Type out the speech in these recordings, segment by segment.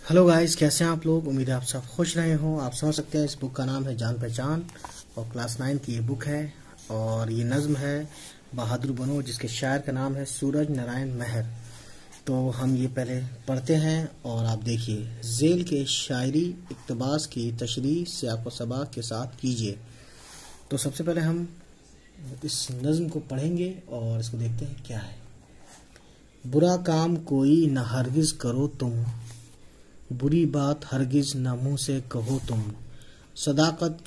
Hello guys, कैसे हैं आप लोग। उम्मीद है आप सब खुश रहे हो। आप समझ सकते हैं इस बुक का नाम है जान पहचान और क्लास 9 की ये बुक है और ये नज्म है बहादुर बनो, जिसके शायर का नाम है सूरज नारायण मेहर। तो हम ये पहले पढ़ते हैं और आप देखिए। जेल के शायरी इक्तबास की तशरीह सियाक़ो सबाक़ के साथ कीजिए। तो सबसे पहले हम इस नज्म को पढ़ेंगे और इसको देखते हैं क्या है। बुरा काम कोई न हरगिज करो तुम, बुरी बात हरगिज न मुंह से कहो तुम। सदाकत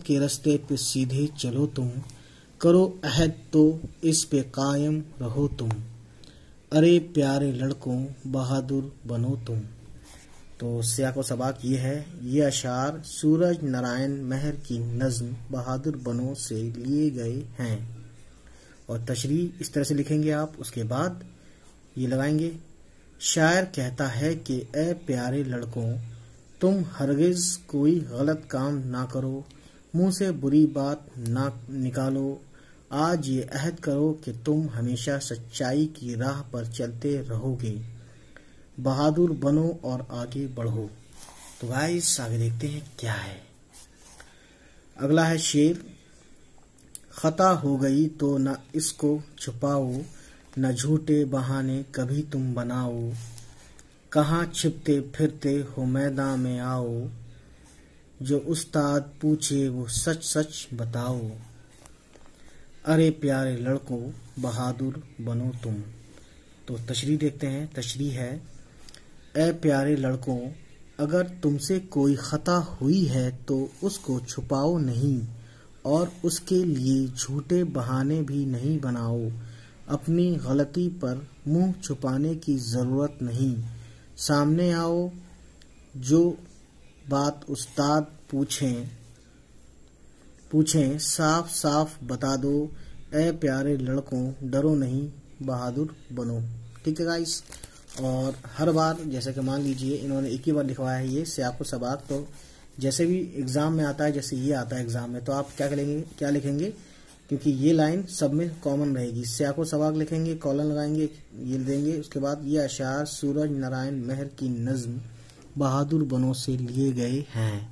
के रास्ते पे सीधे चलो तुम, करो अहद तो इस पे कायम रहो तुम। अरे प्यारे लड़कों बहादुर बनो तुम। तो सियाक़ो सबाक़ ये है। ये अशार सूरज नारायण मेहर की नज्म बहादुर बनो से लिए गए हैं। और तशरीह इस तरह से लिखेंगे आप। उसके बाद ये लगाएंगे। शायर कहता है कि ए प्यारे लड़कों, तुम हरगिज कोई गलत काम ना करो, मुंह से बुरी बात ना निकालो। आज ये अहद करो कि तुम हमेशा सच्चाई की राह पर चलते रहोगे। बहादुर बनो और आगे बढ़ो। तो गाइस आगे देखते हैं क्या है। अगला है शेर। खता हो गई तो न इसको छुपाओ, न झूठे बहाने कभी तुम बनाओ। कहाँ छिपते फिरते हो मैदान में आओ, जो उस्ताद पूछे वो सच सच बताओ। अरे प्यारे लड़कों बहादुर बनो तुम। तो तशरीह देखते हैं। तशरीह है। ए प्यारे लड़कों, अगर तुमसे कोई खता हुई है तो उसको छुपाओ नहीं और उसके लिए झूठे बहाने भी नहीं बनाओ। अपनी गलती पर मुंह छुपाने की जरूरत नहीं। सामने आओ, जो बात उस्ताद पूछें साफ साफ बता दो। ए प्यारे लड़कों डरो नहीं बहादुर बनो। ठीक है गाइस। और हर बार जैसे कि मान लीजिए इन्होंने एक ही बार लिखवाया है ये सियाक़ो सबाक़। तो जैसे भी एग्जाम में आता है, जैसे ये आता है एग्जाम में, तो आप क्या लिखेंगे, क्योंकि ये लाइन सब में कॉमन रहेगी। सियाक़ो सबाक़ लिखेंगे, कॉलन लगाएंगे, ये देंगे। उसके बाद ये अशार सूरज नारायण मेहर की नज्म बहादुर बनो से लिए गए हैं।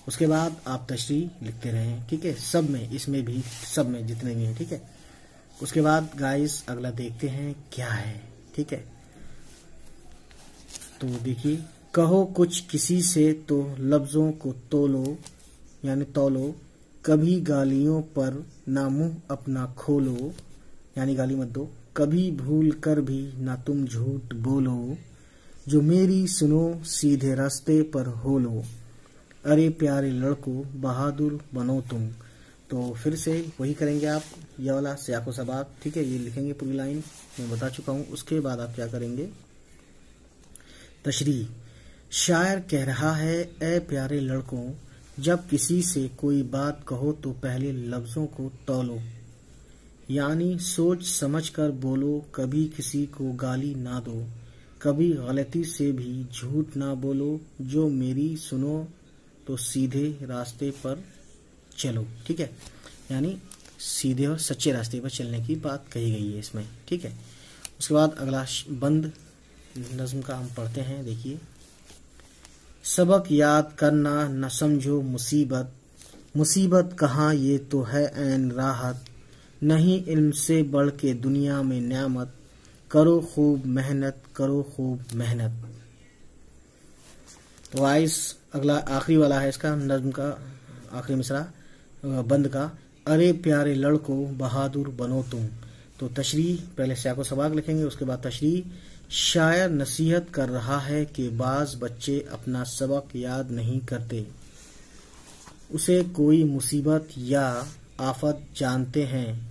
उसके बाद आप तशरीह लिखते रहें। ठीक है, सब में, इसमें भी, सब में जितने भी हैं। ठीक है। उसके बाद गाइस अगला देखते हैं क्या है। ठीक है, तो देखिए। कहो कुछ किसी से तो लफ्जों को तोलो, यानी तौलो। कभी गालियों पर ना मुंह अपना खोलो, यानी गाली मत दो। कभी भूल कर भी ना तुम झूठ बोलो, जो मेरी सुनो सीधे रास्ते पर हो लो। अरे प्यारे लड़कों बहादुर बनो तुम। तो फिर से वही करेंगे आप, ये वाला सियाक़ो सबाक़। ठीक है, ये लिखेंगे पूरी लाइन, मैं बता चुका हूँ। उसके बाद आप क्या करेंगे, तशरीह। शायर कह रहा है, ए प्यारे लड़कों, जब किसी से कोई बात कहो तो पहले लफ्जों को तौलो, यानी सोच समझ कर बोलो। कभी किसी को गाली ना दो, कभी गलती से भी झूठ ना बोलो। जो मेरी सुनो तो सीधे रास्ते पर चलो। ठीक है, यानी सीधे और सच्चे रास्ते पर चलने की बात कही गई है इसमें। ठीक है। उसके बाद अगला बंद नज्म का हम पढ़ते हैं। देखिए। सबक याद करना न समझो मुसीबत, मुसीबत कहाँ ये तो है ऐन राहत। नहीं इल्म से बढ़ के दुनिया में नेमत, करो खूब मेहनत, करो खूब मेहनत। तो गाइस अगला आखिरी वाला है इसका नज्म का आखिरी मिसरा बंद का। अरे प्यारे लड़कों बहादुर बनो तुम। तो तशरीह पहले सियाक़ो सबाक़ लिखेंगे, उसके बाद तशरीह। शायर नसीहत कर रहा है कि बाज बच्चे अपना सबक याद नहीं करते, उसे कोई मुसीबत या आफत जानते हैं,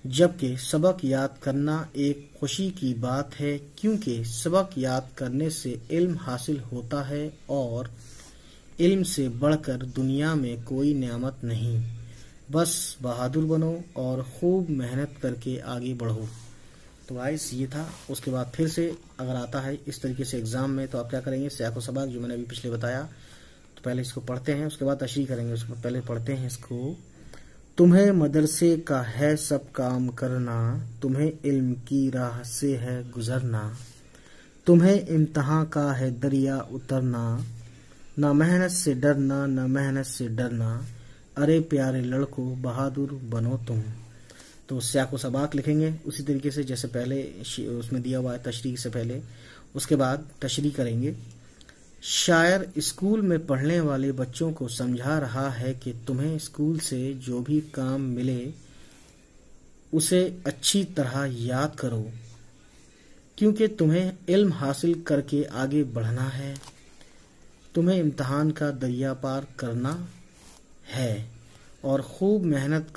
जबकि सबक याद करना एक खुशी की बात है, क्योंकि सबक याद करने से इल्म हासिल होता है और इल्म से बढ़कर दुनिया में कोई नेमत नहीं। बस बहादुर बनो और खूब मेहनत करके आगे बढ़ो। तो गाइस ये था। उसके बाद फिर से अगर आता है इस तरीके से एग्जाम में, तो आप क्या करेंगे, सियाक़ो सबाक़ जो मैंने अभी पिछले बताया, तो पहले इसको पढ़ते हैं, उसके बाद तशरीह करेंगे। उसको पहले पढ़ते हैं इसको। तुम्हें मदरसे का है सब काम करना, तुम्हें इल्म की राह से है गुजरना। तुम्हें इम्तहां का है दरिया उतरना, ना मेहनत से डरना ना मेहनत से डरना, अरे प्यारे लड़कों बहादुर बनो तुम। तो स्या को सबाक लिखेंगे उसी तरीके से जैसे पहले उसमें दिया हुआ है तशरीह से पहले, उसके बाद तशरीह करेंगे। शायर स्कूल में पढ़ने वाले बच्चों को समझा रहा है कि तुम्हें स्कूल से जो भी काम मिले उसे अच्छी तरह याद करो, क्योंकि तुम्हें इल्म हासिल करके आगे बढ़ना है। तुम्हें इम्तिहान का दरिया पार करना है और खूब मेहनत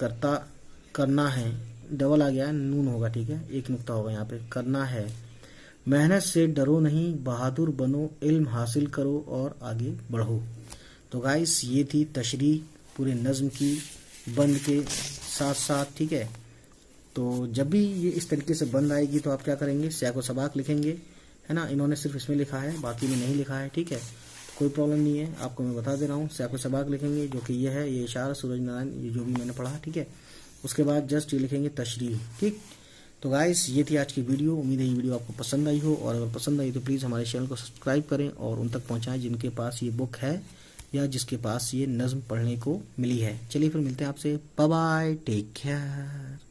करना है। डबल आ गया है, नून होगा, ठीक है, एक नुक्ता होगा यहाँ पे, करना है। मेहनत से डरो नहीं, बहादुर बनो, इल्म हासिल करो और आगे बढ़ो। तो गाइस ये थी तशरीह पूरे नज्म की बंद के साथ साथ, ठीक है। तो जब भी ये इस तरीके से बंद आएगी तो आप क्या करेंगे, स्या को सबाक लिखेंगे, है ना। इन्होंने सिर्फ इसमें लिखा है, बाकी में नहीं लिखा है, ठीक है। तो कोई प्रॉब्लम नहीं है, आपको मैं बता दे रहा हूँ। स्या को सबाक लिखेंगे जो कि ये है, ये इशारा सूरज नारायण, ये जो भी मैंने पढ़ा, ठीक है। उसके बाद जस्ट ये लिखेंगे तशरीह, ठीक। तो गाइस ये थी आज की वीडियो। उम्मीद है ये वीडियो आपको पसंद आई हो, और अगर पसंद आई तो प्लीज़ हमारे चैनल को सब्सक्राइब करें और उन तक पहुंचाएं जिनके पास ये बुक है या जिसके पास ये नज्म पढ़ने को मिली है। चलिए फिर मिलते हैं आपसे, बाय बाय, टेक केयर।